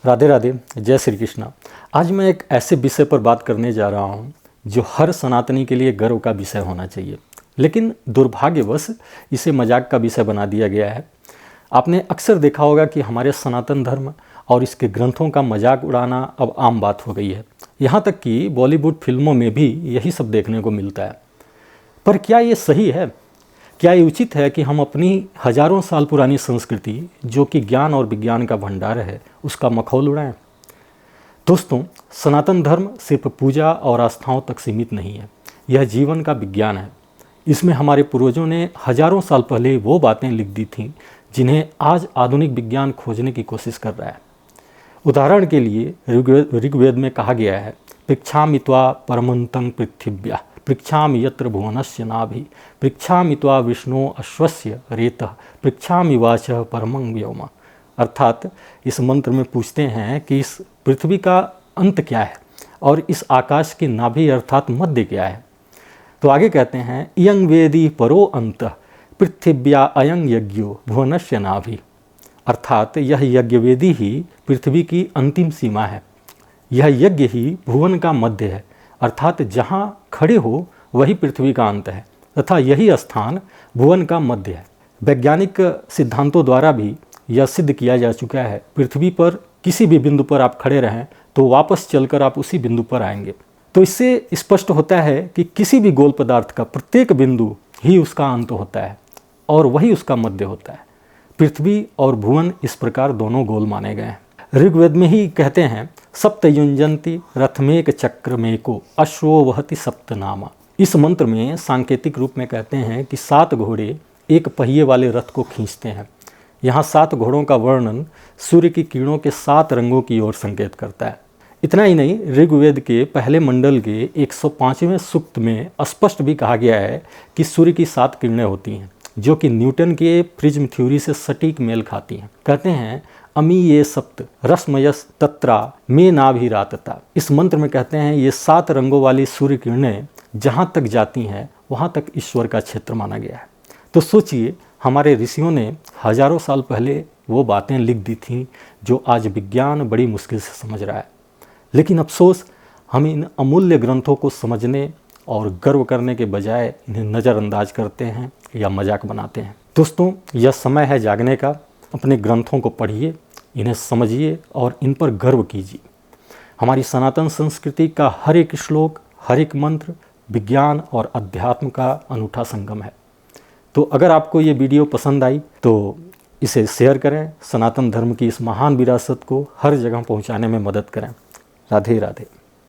राधे राधे, जय श्री कृष्णा। आज मैं एक ऐसे विषय पर बात करने जा रहा हूँ जो हर सनातनी के लिए गर्व का विषय होना चाहिए, लेकिन दुर्भाग्यवश इसे मजाक का विषय बना दिया गया है। आपने अक्सर देखा होगा कि हमारे सनातन धर्म और इसके ग्रंथों का मजाक उड़ाना अब आम बात हो गई है। यहाँ तक कि बॉलीवुड फिल्मों में भी यही सब देखने को मिलता है। पर क्या ये सही है? क्या ये उचित है कि हम अपनी हजारों साल पुरानी संस्कृति, जो कि ज्ञान और विज्ञान का भंडार है, उसका मखौल उड़ाएं? दोस्तों, सनातन धर्म सिर्फ पूजा और आस्थाओं तक सीमित नहीं है, यह जीवन का विज्ञान है। इसमें हमारे पूर्वजों ने हजारों साल पहले वो बातें लिख दी थीं जिन्हें आज आधुनिक विज्ञान खोजने की कोशिश कर रहा है। उदाहरण के लिए ऋग्वेद में कहा गया है, पृच्छामित्वा परमन्तं पृथिव्या पृच्छामि यत्र भुवनस्य नाभि पृच्छामित्वा विष्णु अश्वस्य रेतः पृच्छामिवाच परमं व्योम। अर्थात इस मंत्र में पूछते हैं कि इस पृथ्वी का अंत क्या है और इस आकाश की नाभि अर्थात मध्य क्या है। तो आगे कहते हैं, इयं वेदी परो अंतः पृथिव्या अयं यज्ञो भुवनस्य नाभि। अर्थात यह यज्ञवेदी ही पृथ्वी की अंतिम सीमा है, यह यज्ञ ही भुवन का मध्य है, अर्थात जहाँ खड़े हो वही पृथ्वी का अंत है तथा यही स्थान भुवन का मध्य है। वैज्ञानिक सिद्धांतों द्वारा भी यह सिद्ध किया जा चुका है, पृथ्वी पर किसी भी बिंदु पर आप खड़े रहें तो वापस चलकर आप उसी बिंदु पर आएंगे। तो इससे स्पष्ट होता है कि किसी भी गोल पदार्थ का प्रत्येक बिंदु ही उसका अंत होता है और वही उसका मध्य होता है। पृथ्वी और भुवन इस प्रकार दोनों गोल माने गए हैं। ऋग्वेद में ही कहते हैं, सप्त युंजन्ति रथमेक चक्रमेको अश्वो वहति सप्तनामा। इस मंत्र में सांकेतिक रूप में कहते हैं कि 7 घोड़े एक पहिए वाले रथ को खींचते हैं। यहाँ 7 घोड़ों का वर्णन सूर्य की किरणों के 7 रंगों की ओर संकेत करता है। इतना ही नहीं, ऋग्वेद के पहले मंडल के 105वें सूक्त में स्पष्ट भी कहा गया है कि सूर्य की 7 किरणें होती हैं, जो कि न्यूटन के प्रिज्म थ्योरी से सटीक मेल खाती हैं। कहते हैं, अमी ये सप्त रश्मयस तत्रा में नाभिरातता। इस मंत्र में कहते हैं ये 7 रंगों वाली सूर्य किरणें जहाँ तक जाती हैं वहाँ तक ईश्वर का क्षेत्र माना गया है। तो सोचिए, हमारे ऋषियों ने हजारों साल पहले वो बातें लिख दी थीं जो आज विज्ञान बड़ी मुश्किल से समझ रहा है। लेकिन अफसोस, हम इन अमूल्य ग्रंथों को समझने और गर्व करने के बजाय इन्हें नज़रअंदाज करते हैं या मजाक बनाते हैं। दोस्तों, यह समय है जागने का। अपने ग्रंथों को पढ़िए, इन्हें समझिए और इन पर गर्व कीजिए। हमारी सनातन संस्कृति का हर एक श्लोक, हर एक मंत्र विज्ञान और अध्यात्म का अनूठा संगम है। तो अगर आपको ये वीडियो पसंद आई तो इसे शेयर करें, सनातन धर्म की इस महान विरासत को हर जगह पहुंचाने में मदद करें। राधे राधे।